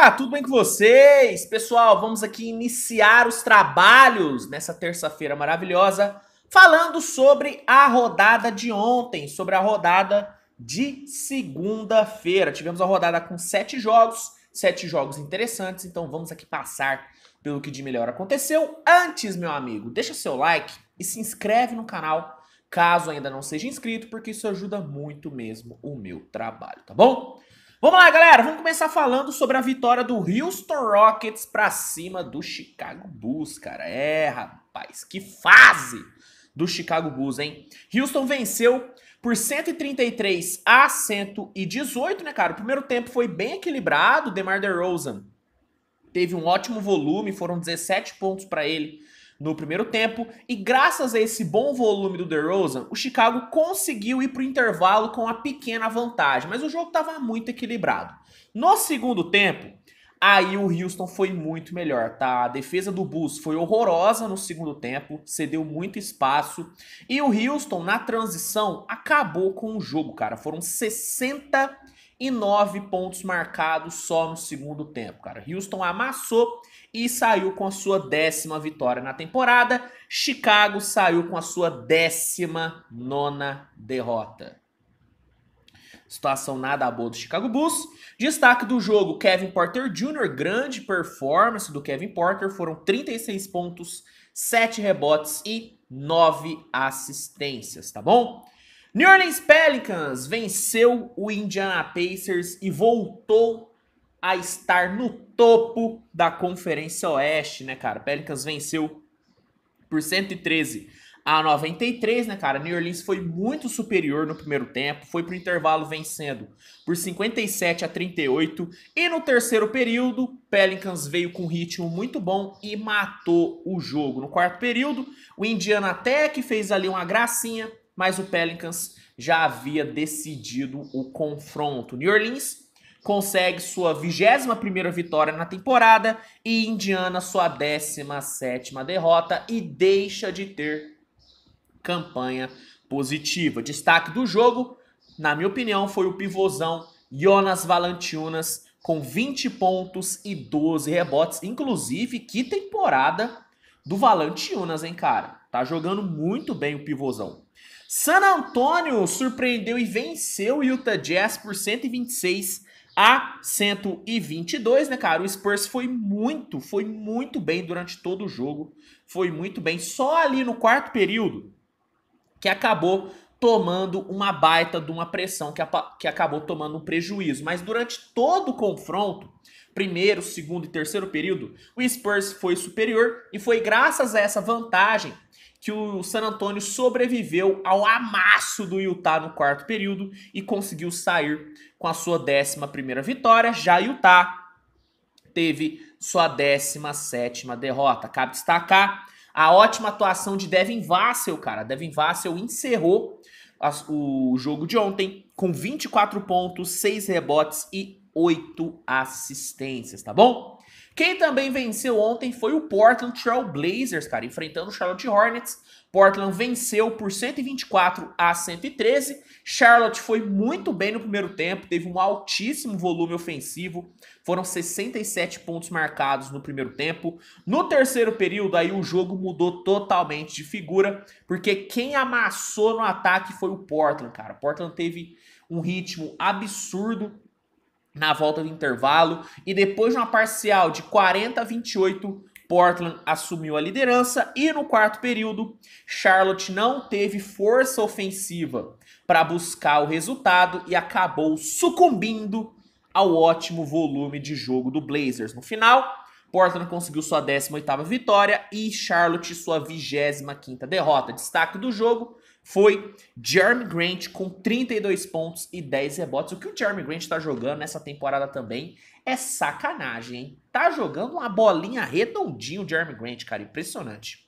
galera, tudo bem com vocês? Pessoal, vamos aqui iniciar os trabalhos nessa terça-feira maravilhosa, falando sobre a rodada de ontem, sobre a rodada de segunda-feira. Tivemos a rodada com 7 jogos interessantes, então vamos aqui passar pelo que de melhor aconteceu. Antes, meu amigo, deixa seu like e se inscreve no canal, caso ainda não seja inscrito, porque isso ajuda muito mesmo o meu trabalho, tá bom? Vamos lá, galera, vamos começar falando sobre a vitória do Houston Rockets pra cima do Chicago Bulls, cara. Rapaz, que fase do Chicago Bulls, hein? Houston venceu por 133 a 118, né, cara? O primeiro tempo foi bem equilibrado, o DeMar DeRozan teve um ótimo volume, foram 17 pontos para ele no primeiro tempo, e graças a esse bom volume do DeRozan, o Chicago conseguiu ir para o intervalo com uma pequena vantagem, mas o jogo estava muito equilibrado. No segundo tempo, aí o Houston foi muito melhor, tá? A defesa do Bulls foi horrorosa no segundo tempo, cedeu muito espaço, e o Houston, na transição, acabou com o jogo, cara. Foram 69 pontos marcados só no segundo tempo, cara. Houston amassou e saiu com a sua 10ª vitória na temporada. Chicago saiu com a sua 19ª derrota. Situação nada boa do Chicago Bulls. Destaque do jogo, Kevin Porter Jr., grande performance do Kevin Porter. Foram 36 pontos, 7 rebotes e 9 assistências, tá bom? New Orleans Pelicans venceu o Indiana Pacers e voltou a estar no topo da Conferência Oeste, né, cara? Pelicans venceu por 113 a 93, né, cara? New Orleans foi muito superior no primeiro tempo, foi pro intervalo vencendo por 57 a 38, e no terceiro período, Pelicans veio com um ritmo muito bom e matou o jogo. No quarto período, o Indiana até que fez ali uma gracinha, mas o Pelicans já havia decidido o confronto. New Orleans consegue sua 21ª vitória na temporada e Indiana sua 17ª derrota e deixa de ter campanha positiva. Destaque do jogo, na minha opinião, foi o pivôzão Jonas Valanciunas com 20 pontos e 12 rebotes. Inclusive, que temporada do Valanciunas, hein, cara? Tá jogando muito bem o pivôzão. San Antonio surpreendeu e venceu o Utah Jazz por 126 a 122, né, cara? O Spurs foi muito bem durante todo o jogo. Foi muito bem. Só ali no quarto período que acabou tomando uma baita de uma pressão, que acabou tomando um prejuízo. Mas durante todo o confronto, primeiro, segundo e terceiro período, o Spurs foi superior e foi graças a essa vantagem que o San Antonio sobreviveu ao amasso do Utah no quarto período e conseguiu sair com a sua 11ª vitória. Já Utah teve sua 17ª derrota. Cabe destacar a ótima atuação de Devin Vassell, cara. Devin Vassell encerrou o jogo de ontem com 24 pontos, 6 rebotes e 8 assistências, tá bom? Quem também venceu ontem foi o Portland Trail Blazers, cara, enfrentando o Charlotte Hornets. Portland venceu por 124 a 113. Charlotte foi muito bem no primeiro tempo, teve um altíssimo volume ofensivo. Foram 67 pontos marcados no primeiro tempo. No terceiro período, aí o jogo mudou totalmente de figura, porque quem amassou no ataque foi o Portland, cara. Portland teve um ritmo absurdo na volta do intervalo, e depois de uma parcial de 40 a 28, Portland assumiu a liderança, e no quarto período, Charlotte não teve força ofensiva para buscar o resultado e acabou sucumbindo ao ótimo volume de jogo do Blazers. No final, Portland conseguiu sua 18ª vitória e Charlotte sua 25ª derrota. Destaque do jogo foi Jerami Grant com 32 pontos e 10 rebotes. O que o Jerami Grant tá jogando nessa temporada também é sacanagem, hein? Tá jogando uma bolinha redondinha o Jerami Grant, cara. Impressionante.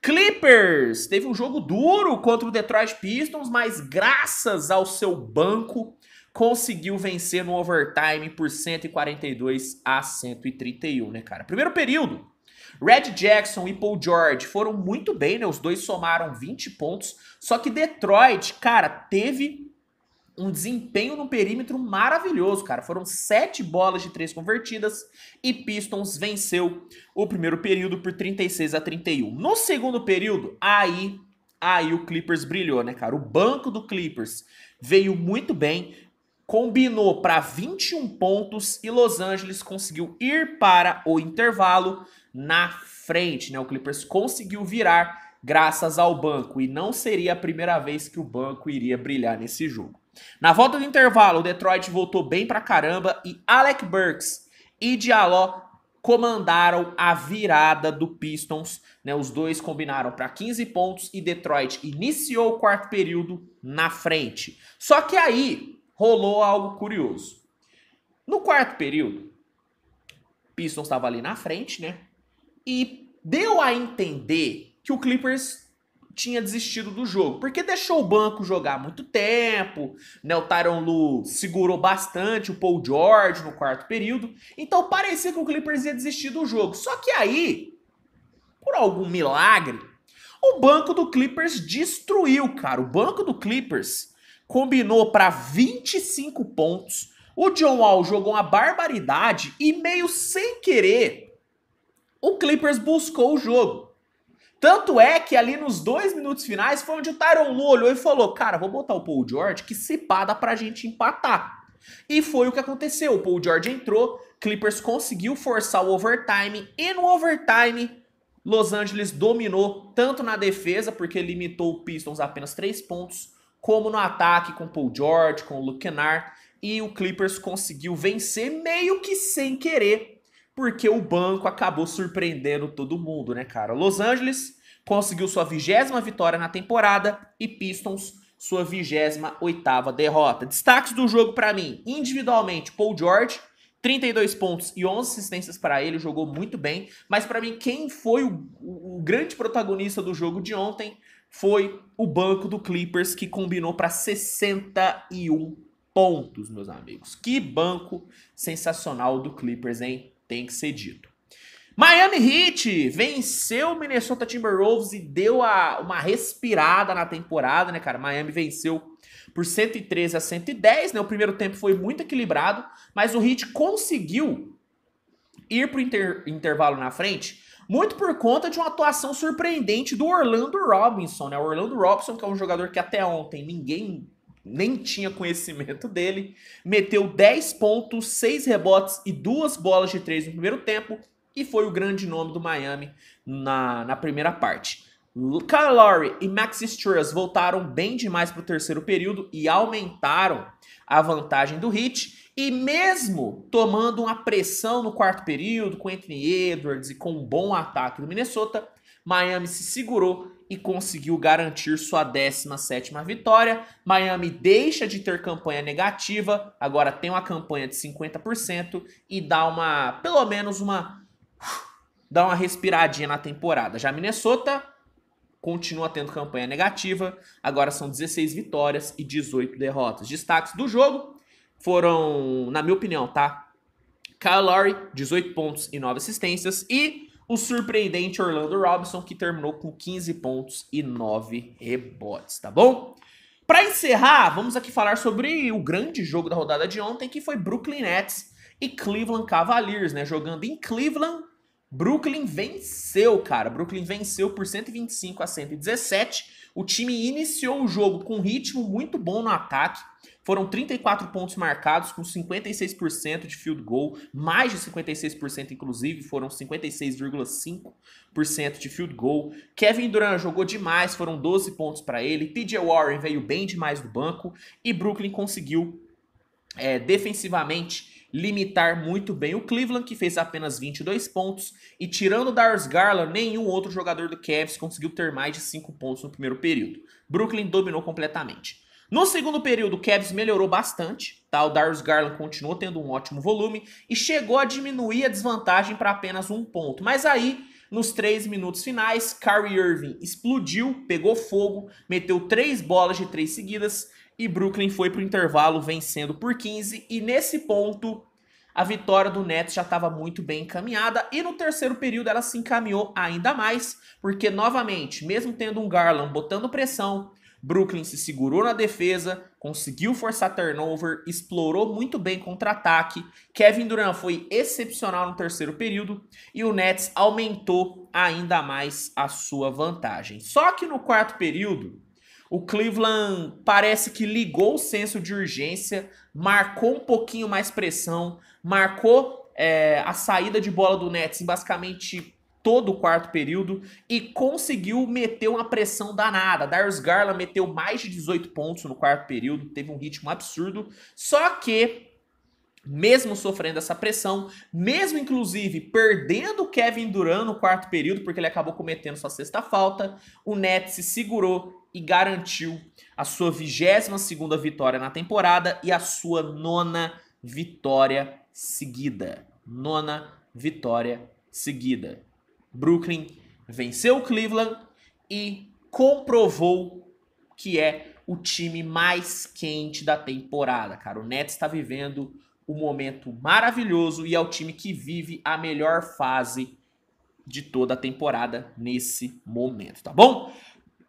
Clippers teve um jogo duro contra o Detroit Pistons, mas graças ao seu banco conseguiu vencer no overtime por 142 a 131, né, cara? Primeiro período, Red Jackson e Paul George foram muito bem, né? Os dois somaram 20 pontos. Só que Detroit, cara, teve um desempenho no perímetro maravilhoso, cara. Foram 7 bolas de 3 convertidas e Pistons venceu o primeiro período por 36-31. No segundo período, aí o Clippers brilhou, né, cara? O banco do Clippers veio muito bem, combinou para 21 pontos e Los Angeles conseguiu ir para o intervalo na frente, né? O Clippers conseguiu virar graças ao banco e não seria a primeira vez que o banco iria brilhar nesse jogo. Na volta do intervalo, o Detroit voltou bem pra caramba e Alec Burks e Diallo comandaram a virada do Pistons, né? Os dois combinaram para 15 pontos e Detroit iniciou o quarto período na frente. Só que aí rolou algo curioso. No quarto período, Pistons estava ali na frente, né? E deu a entender que o Clippers tinha desistido do jogo, porque deixou o banco jogar muito tempo, né? O Tyronn Lue segurou bastante o Paul George no quarto período, então parecia que o Clippers ia desistir do jogo. Só que aí, por algum milagre, o banco do Clippers destruiu, cara. O banco do Clippers combinou para 25 pontos, o John Wall jogou uma barbaridade e meio sem querer, o Clippers buscou o jogo. Tanto é que ali nos 2 minutos finais foi onde o Tyronn Lue olhou e falou: cara, vou botar o Paul George que se pá dá pra gente empatar. E foi o que aconteceu. O Paul George entrou, Clippers conseguiu forçar o overtime e no overtime Los Angeles dominou tanto na defesa, porque limitou o Pistons a apenas 3 pontos, como no ataque com o Paul George, com o Luke Kennard, e o Clippers conseguiu vencer meio que sem querer, porque o banco acabou surpreendendo todo mundo, né, cara? Los Angeles conseguiu sua 20ª vitória na temporada e Pistons sua 28ª derrota. Destaques do jogo pra mim, individualmente, Paul George, 32 pontos e 11 assistências para ele, jogou muito bem, mas pra mim quem foi o grande protagonista do jogo de ontem foi o banco do Clippers, que combinou para 61 pontos, meus amigos. Que banco sensacional do Clippers, hein? Tem que ser dito. Miami Heat venceu o Minnesota Timberwolves e deu uma respirada na temporada, né, cara? Miami venceu por 113-110, né? O primeiro tempo foi muito equilibrado, mas o Heat conseguiu ir pro intervalo na frente, muito por conta de uma atuação surpreendente do Orlando Robinson, né? O Orlando Robinson, que é um jogador que até ontem ninguém nem tinha conhecimento dele, meteu 10 pontos, 6 rebotes e 2 bolas de 3 no primeiro tempo e foi o grande nome do Miami na primeira parte. Kyle Lowry e Max Strus voltaram bem demais para o terceiro período e aumentaram a vantagem do Heat, e mesmo tomando uma pressão no quarto período com Anthony Edwards e com um bom ataque do Minnesota, Miami se segurou e conseguiu garantir sua 17ª vitória. Miami deixa de ter campanha negativa, agora tem uma campanha de 50% e dá pelo menos uma respiradinha na temporada. Já Minnesota continua tendo campanha negativa, agora são 16 vitórias e 18 derrotas. Destaques do jogo foram, na minha opinião, tá? Kyle Lowry, 18 pontos e 9 assistências, e o surpreendente Orlando Robinson, que terminou com 15 pontos e 9 rebotes, tá bom? Para encerrar, vamos aqui falar sobre o grande jogo da rodada de ontem, que foi Brooklyn Nets e Cleveland Cavaliers, né? Jogando em Cleveland, Brooklyn venceu, cara. Brooklyn venceu por 125-117. O time iniciou o jogo com um ritmo muito bom no ataque. Foram 34 pontos marcados com 56% de field goal, mais de 56% inclusive, foram 56,5% de field goal. Kevin Durant jogou demais, foram 12 pontos para ele. PJ Warren veio bem demais do banco e Brooklyn conseguiu defensivamente limitar muito bem o Cleveland, que fez apenas 22 pontos, e tirando o Darius Garland, nenhum outro jogador do Cavs conseguiu ter mais de 5 pontos no primeiro período. Brooklyn dominou completamente. No segundo período, o Cavs melhorou bastante, tá? O Darius Garland continuou tendo um ótimo volume e chegou a diminuir a desvantagem para apenas 1 ponto. Mas aí, nos 3 minutos finais, Kyrie Irving explodiu, pegou fogo, meteu 3 bolas de 3 seguidas e Brooklyn foi para o intervalo vencendo por 15. E nesse ponto, a vitória do Nets já estava muito bem encaminhada. E no terceiro período ela se encaminhou ainda mais, porque novamente, mesmo tendo um Garland botando pressão, Brooklyn se segurou na defesa, conseguiu forçar turnover, explorou muito bem contra-ataque. Kevin Durant foi excepcional no terceiro período e o Nets aumentou ainda mais a sua vantagem. Só que no quarto período, o Cleveland parece que ligou o senso de urgência, marcou um pouquinho mais pressão, marcou a saída de bola do Nets em basicamente todo o quarto período e conseguiu meter uma pressão danada. Darius Garland meteu mais de 18 pontos no quarto período, teve um ritmo absurdo, só que mesmo sofrendo essa pressão, mesmo inclusive perdendo o Kevin Durant no quarto período, porque ele acabou cometendo sua sexta falta, o Nets se segurou e garantiu a sua 22ª vitória na temporada e a sua 9ª vitória seguida. 9ª vitória seguida. Brooklyn venceu o Cleveland e comprovou que é o time mais quente da temporada, cara. O Nets está vivendo um momento maravilhoso e é o time que vive a melhor fase de toda a temporada nesse momento, tá bom?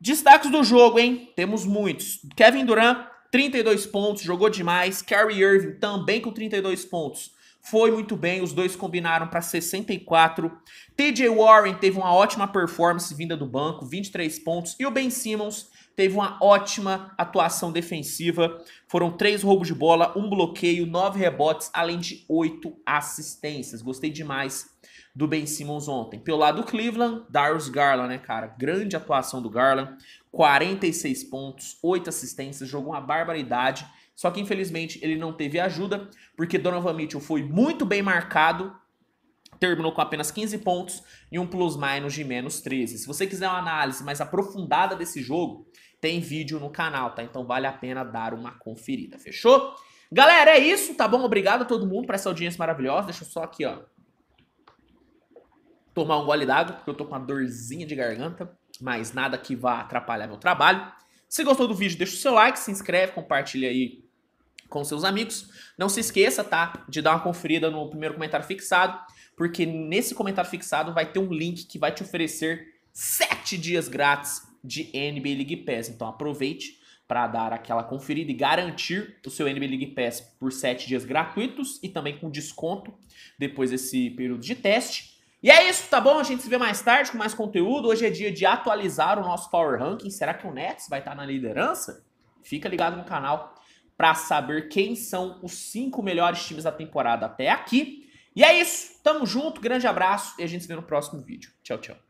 Destaques do jogo, hein? Temos muitos. Kevin Durant, 32 pontos, jogou demais. Kyrie Irving também com 32 pontos. Foi muito bem, os dois combinaram para 64. TJ Warren teve uma ótima performance vinda do banco, 23 pontos. E o Ben Simmons teve uma ótima atuação defensiva. Foram 3 roubos de bola, 1 bloqueio, 9 rebotes, além de 8 assistências. Gostei demais do Ben Simmons ontem. Pelo lado do Cleveland, Darius Garland, né, cara? Grande atuação do Garland. 46 pontos, 8 assistências, jogou uma barbaridade. Só que, infelizmente, ele não teve ajuda, porque Donovan Mitchell foi muito bem marcado, terminou com apenas 15 pontos e um plus-minus de menos 13. Se você quiser uma análise mais aprofundada desse jogo, tem vídeo no canal, tá? Então vale a pena dar uma conferida, fechou? Galera, é isso, tá bom? Obrigado a todo mundo por essa audiência maravilhosa. Deixa eu só aqui, ó, tomar um gole d'água, porque eu tô com uma dorzinha de garganta, mas nada que vá atrapalhar meu trabalho. Se gostou do vídeo, deixa o seu like, se inscreve, compartilha aí com seus amigos. Não se esqueça, tá, de dar uma conferida no primeiro comentário fixado, porque nesse comentário fixado vai ter um link que vai te oferecer 7 dias grátis de NBA League Pass. Então aproveite para dar aquela conferida e garantir o seu NBA League Pass por 7 dias gratuitos e também com desconto depois desse período de teste. E é isso, tá bom? A gente se vê mais tarde com mais conteúdo. Hoje é dia de atualizar o nosso Power Ranking. Será que o Nets vai estar na liderança? Fica ligado no canal para saber quem são os 5 melhores times da temporada até aqui. E é isso, tamo junto, grande abraço e a gente se vê no próximo vídeo. Tchau, tchau.